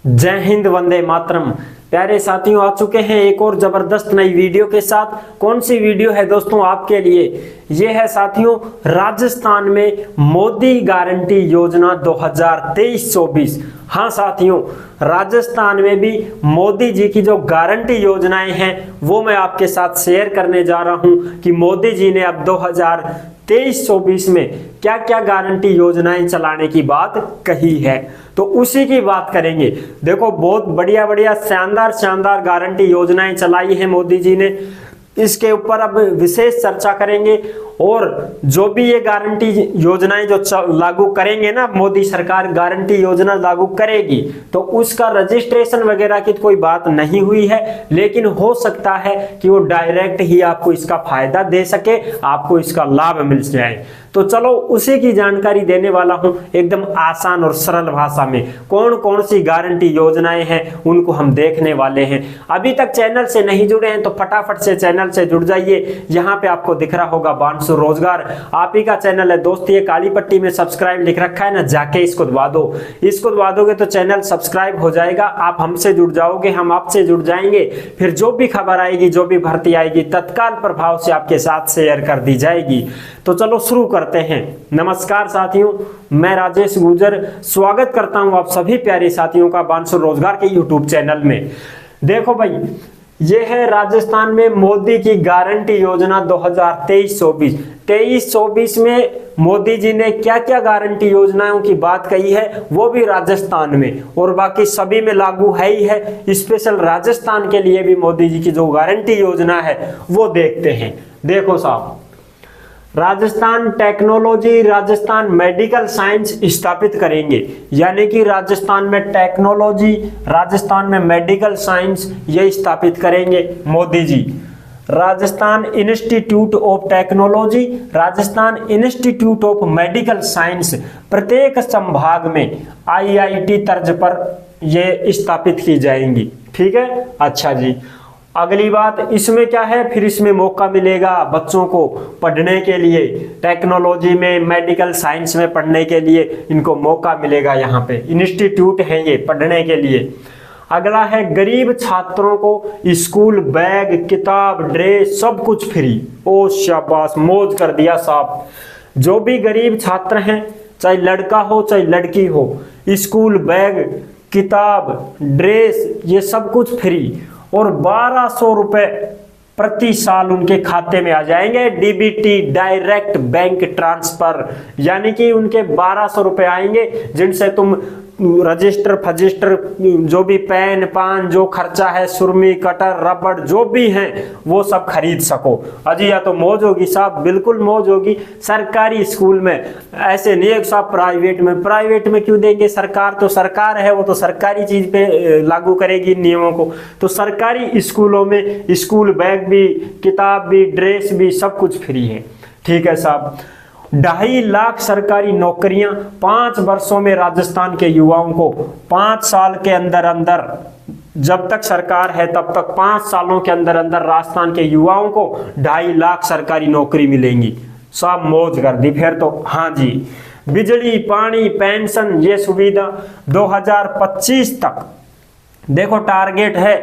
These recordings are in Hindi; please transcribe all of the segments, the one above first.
जय हिंद, वंदे मातरम। प्यारे साथियों, आ चुके हैं एक और जबरदस्त नई वीडियो के साथ। कौन सी वीडियो है दोस्तों आपके लिए? ये है साथियों, राजस्थान में मोदी गारंटी योजना 2023-24। हाँ साथियों, राजस्थान में भी मोदी जी की जो गारंटी योजनाएं हैं वो मैं आपके साथ शेयर करने जा रहा हूं कि मोदी जी ने अब 2023-24 में क्या क्या गारंटी योजनाएं चलाने की बात कही है, तो उसी की बात करेंगे। देखो, बहुत बढ़िया बढ़िया शानदार शानदार गारंटी योजनाएं चलाई है मोदी जी ने। इसके ऊपर अब विशेष चर्चा करेंगे और जो भी ये गारंटी योजनाएं जो लागू करेंगे ना, मोदी सरकार गारंटी योजना लागू करेगी तो उसका रजिस्ट्रेशन वगैरह की कोई बात नहीं हुई है, लेकिन हो सकता है कि वो डायरेक्ट ही आपको इसका फायदा दे सके, आपको इसका लाभ मिल जाए। तो चलो उसी की जानकारी देने वाला हूं एकदम आसान और सरल भाषा में। कौन कौन सी गारंटी योजनाएं हैं उनको हम देखने वाले हैं। अभी तक चैनल से नहीं जुड़े हैं तो फटाफट से चैनल से जुड़ जाइए। यहाँ पे आपको दिख रहा होगा बांसुर रोजगार, आप ही का चैनल है दोस्त। ये काली पट्टी में सब्सक्राइब लिख रखा है ना, जाके इसको दबा दो। इसको दबा दोगे तो चैनल सब्सक्राइब हो जाएगा, आप हमसे जुड़ जाओगे, हम आपसे जुड़ जाएंगे। फिर जो भी खबर आएगी, जो भी भर्ती आएगी, तत्काल प्रभाव से आपके साथ शेयर कर दी जाएगी। तो चलो शुरू करते हैं। नमस्कार साथियों, मैं राजेश गुर्जर स्वागत करता हूं आप सभी प्यारे साथियों का बांसुर रोजगार के यूट्यूब चैनल में। देखो भाई, ये है राजस्थान में मोदी की गारंटी योजना 2023-24। 23-24 में मोदी जी ने क्या क्या गारंटी योजनाओं की बात कही है, वो भी राजस्थान में और बाकी सभी में लागू है ही है। स्पेशल राजस्थान के लिए भी मोदी जी की जो गारंटी योजना है वो देखते हैं। देखो साहब, Rajasthan technology, Rajasthan medical science स्थापित करेंगे, यानी कि राजस्थान में टेक्नोलॉजी, राजस्थान में मेडिकल साइंस ये स्थापित करेंगे Modi ji. Rajasthan institute of technology, Rajasthan institute of medical science प्रत्येक संभाग में आईआईटी तर्ज पर ये स्थापित की जाएंगी। ठीक है, अच्छा जी। अगली बात इसमें क्या है, फिर इसमें मौका मिलेगा बच्चों को पढ़ने के लिए, टेक्नोलॉजी में मेडिकल साइंस में पढ़ने के लिए इनको मौका मिलेगा। यहाँ पे इंस्टीट्यूट है ये पढ़ने के लिए। अगला है गरीब छात्रों को स्कूल बैग, किताब, ड्रेस सब कुछ फ्री। ओ शाबाश, मौज कर दिया साहब। जो भी गरीब छात्र हैं, चाहे लड़का हो चाहे लड़की हो, स्कूल बैग, किताब, ड्रेस ये सब कुछ फ्री और 1200 रुपए प्रति साल उनके खाते में आ जाएंगे। डीबीटी, डायरेक्ट बैंक ट्रांसफर, यानी कि उनके 1200 रुपए आएंगे जिनसे तुम रजिस्टर फजिस्टर, जो भी पेन पान, जो खर्चा है, सुरमी, कटर, रबड़ जो भी है वो सब खरीद सको। अजी या तो मौज होगी साहब, बिल्कुल मौज होगी। सरकारी स्कूल में ऐसे नहीं है साहब, प्राइवेट में क्यों देंगे? सरकार तो सरकार है, वो तो सरकारी चीज पे लागू करेगी नियमों को। तो सरकारी स्कूलों में स्कूल बैग भी, किताब भी, ड्रेस भी सब कुछ फ्री है। ठीक है साहब। 2.5 लाख सरकारी नौकरियां 5 वर्षों में राजस्थान के युवाओं को, 5 साल के अंदर अंदर, जब तक सरकार है तब तक 5 सालों के अंदर अंदर राजस्थान के युवाओं को 2.5 लाख सरकारी नौकरी मिलेंगी। सब मौज कर दी फिर तो। हाँ जी, बिजली, पानी, पेंशन ये सुविधा 2025 तक। देखो टारगेट है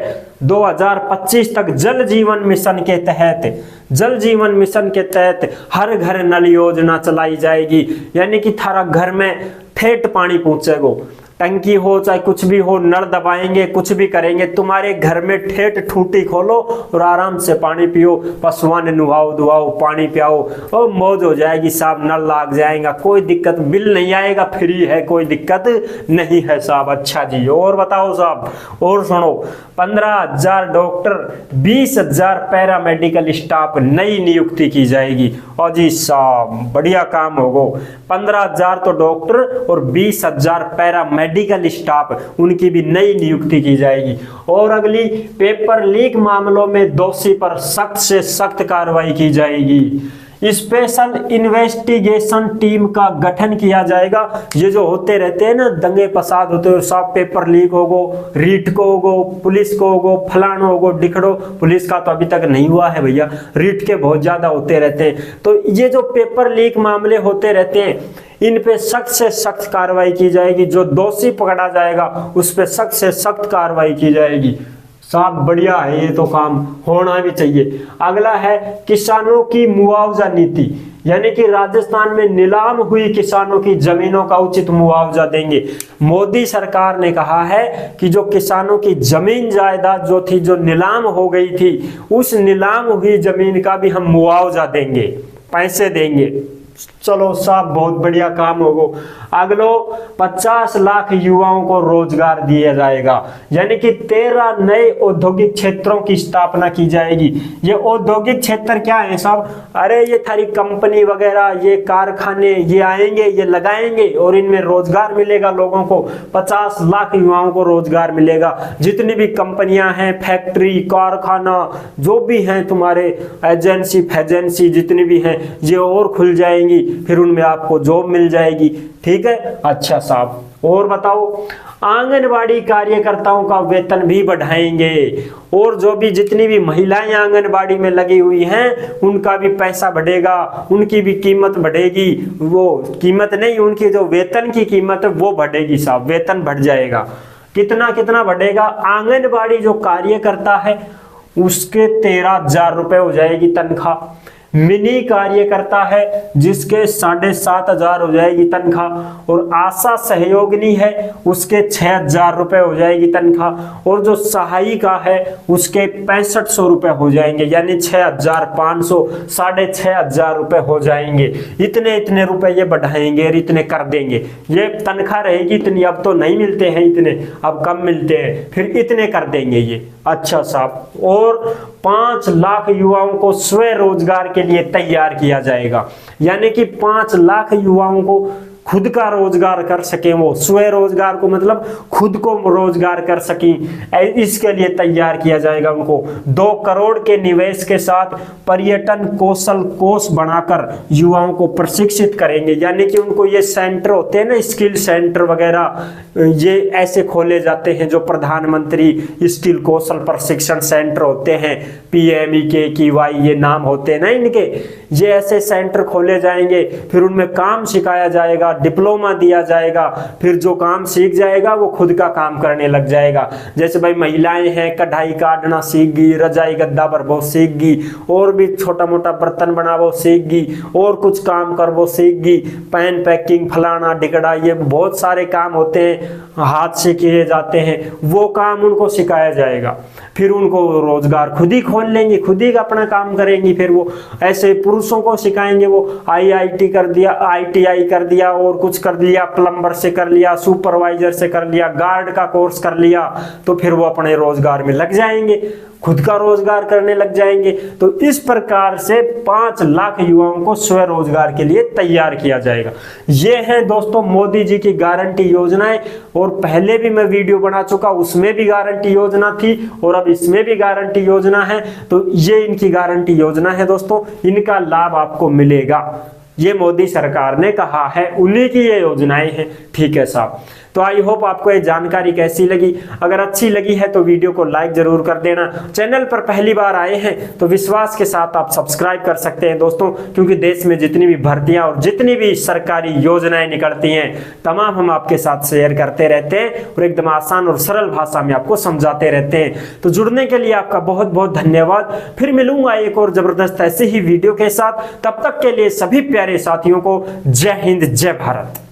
2025 तक जल जीवन मिशन के तहत, जल जीवन मिशन के तहत हर घर नल योजना चलाई जाएगी, यानी कि थारा घर में ठेठ पानी पहुंचेगा। टंकी हो चाहे कुछ भी हो, नल दबाएंगे, कुछ भी करेंगे, तुम्हारे घर में ठेठ ठूटी खोलो और आराम से पानी पियो, पशुओं ने नुहाओ धुआओ, पानी पियाओ और मौज हो जाएगी साहब। नल लाग जाएगा, कोई दिक्कत, बिल नहीं आएगा, फ्री है, कोई दिक्कत नहीं है साहब। अच्छा जी, और बताओ साहब, और सुनो। 15,000 डॉक्टर, 20,000 पैरामेडिकल स्टाफ नई नियुक्ति की जाएगी। और जी साहब बढ़िया काम होगा। 15,000 तो डॉक्टर और 20,000 पैरामेडिकल स्टाफ, उनकी भी नई नियुक्ति की जाएगी। और अगली, पेपर लीक मामलों में दोषी पर सख्त से सख्त कार्रवाई की जाएगी। स्पेशल इन्वेस्टिगेशन टीम का गठन किया जाएगा। ये जो होते रहते हैं ना दंगे फसाद होते हैं, सब पेपर लीक होगो, रीट को होगो, पुलिस को होगो, फलान होगो, डिखड़ो, पुलिस का तो अभी तक नहीं हुआ है भैया, रीट के बहुत ज्यादा होते रहते हैं। तो ये जो पेपर लीक मामले होते रहते हैं, इन पे सख्त से सख्त कार्रवाई की जाएगी। जो दोषी पकड़ा जाएगा उस पे सख्त से सख्त कार्रवाई की जाएगी। साहब बढ़िया है, ये तो काम होना भी चाहिए। अगला है किसानों की मुआवजा नीति, यानी कि राजस्थान में नीलाम हुई किसानों की जमीनों का उचित मुआवजा देंगे। मोदी सरकार ने कहा है कि जो किसानों की जमीन जायदाद जो थी, जो नीलाम हो गई थी, उस नीलाम हुई जमीन का भी हम मुआवजा देंगे, पैसे देंगे। चलो साहब बहुत बढ़िया काम होगा। अगलो 50 लाख युवाओं को रोजगार दिया जाएगा, यानी कि 13 नए औद्योगिक क्षेत्रों की स्थापना की जाएगी। ये औद्योगिक क्षेत्र क्या है साहब? अरे ये थारी कंपनी वगैरह, ये कारखाने, ये आएंगे, ये लगाएंगे और इनमें रोजगार मिलेगा लोगों को। 50 लाख युवाओं को रोजगार मिलेगा। जितनी भी कंपनियां हैं, फैक्ट्री, कारखाना, जो भी हैं तुम्हारे एजेंसी फैजेंसी जितनी भी हैं, ये और खुल जाएंगी, फिर उनमें आपको जॉब मिल जाएगी। ठीक है, अच्छा साहब और बताओ। आंगनबाड़ी कार्यकर्ताओं का वेतन भी बढ़ाएंगे, और जो भी जितनी भी महिलाएं आंगनबाड़ी में लगी हुई हैं उनका भी पैसा बढ़ेगा, उनकी भी कीमत बढ़ेगी। वो कीमत नहीं, उनकी जो वेतन की कीमत है वो बढ़ेगी साहब, वेतन बढ़ जाएगा। कितना कितना बढ़ेगा? आंगनबाड़ी जो कार्यकर्ता है उसके 13,000 रुपए हो जाएगी तनख्वाह। मिनी कार्यकर्ता है जिसके 7,500 हो जाएगी तनख्वाह, और आशा सहयोगिनी है उसके 6,000 रुपए हो जाएगी तनख्वाह, और जो सहायिका है उसके 6500 रुपए हो जाएंगे, यानी 6,500, 6,500 रुपए हो जाएंगे। इतने इतने रुपए ये बढ़ाएंगे और इतने कर देंगे। ये तनख्वाह रहेगी इतनी, अब तो नहीं मिलते हैं इतने, अब कम मिलते हैं, फिर इतने कर देंगे ये। अच्छा साहब, और 5 लाख युवाओं को स्वरोजगार के लिए तैयार किया जाएगा, यानी कि 5 लाख युवाओं को खुद का रोजगार कर सके, वो स्वरोजगार को मतलब खुद को रोजगार कर सके, इसके लिए तैयार किया जाएगा उनको। 2 करोड़ के निवेश के साथ पर्यटन कौशल कोष बनाकर युवाओं को प्रशिक्षित करेंगे, यानी कि उनको ये सेंटर होते हैं ना, स्किल सेंटर वगैरह, ये ऐसे खोले जाते हैं जो प्रधानमंत्री स्किल कौशल प्रशिक्षण सेंटर होते हैं, PMEKY ये नाम होते हैं ना इनके। ये ऐसे सेंटर खोले जाएंगे, फिर उनमें काम सिखाया जाएगा, डिप्लोमा दिया जाएगा, फिर जो काम सीख जाएगा वो खुद का काम करने लग जाएगा। जैसे भाई महिलाएं हैं, कढ़ाई काटना सीख गई, रजाई गद्दा पर वो सीख गई, और भी छोटा मोटा बर्तन बना वो सीख गई, और कुछ काम कर वो सीख गई, पैन पैकिंग फलाना ढिकड़ा, ये बहुत सारे काम होते हैं हाथ से किए जाते हैं, वो काम उनको सिखाया जाएगा। फिर उनको रोजगार खुद ही खोल लेंगे, खुद ही अपना काम करेंगी। फिर वो ऐसे पुरुषों को सिखाएंगे, वो IIT कर दिया, ITI कर दिया, और कुछ कर लिया, प्लम्बर से कर लिया, सुपरवाइजर से कर लिया, गार्ड का कोर्स कर लिया, तो फिर वो अपने रोजगार में लग जाएंगे, खुद का रोजगार करने लग जाएंगे। तो इस प्रकार से 5 लाख युवाओं को स्वरोजगार के लिए तैयार किया जाएगा। ये है दोस्तों मोदी जी की गारंटी योजनाएं, और पहले भी मैं वीडियो बना चुका, उसमें भी गारंटी योजना थी और अब इसमें भी गारंटी योजना है। तो ये इनकी गारंटी योजना है दोस्तों, इनका लाभ आपको मिलेगा। ये मोदी सरकार ने कहा है, उन्हीं की ये योजनाएं हैं। ठीक है साहब, तो आई होप आपको ये जानकारी कैसी लगी। अगर अच्छी लगी है तो वीडियो को लाइक जरूर कर देना। चैनल पर पहली बार आए हैं तो विश्वास के साथ आप सब्सक्राइब कर सकते हैं दोस्तों, क्योंकि देश में जितनी भी भर्तियां और जितनी भी सरकारी योजनाएं निकलती हैं तमाम हम आपके साथ शेयर करते रहते हैं, और एकदम आसान और सरल भाषा में आपको समझाते रहते हैं। तो जुड़ने के लिए आपका बहुत बहुत धन्यवाद। फिर मिलूंगा एक और जबरदस्त ऐसे ही वीडियो के साथ। तब तक के लिए सभी प्यारे साथियों को जय हिंद, जय भारत।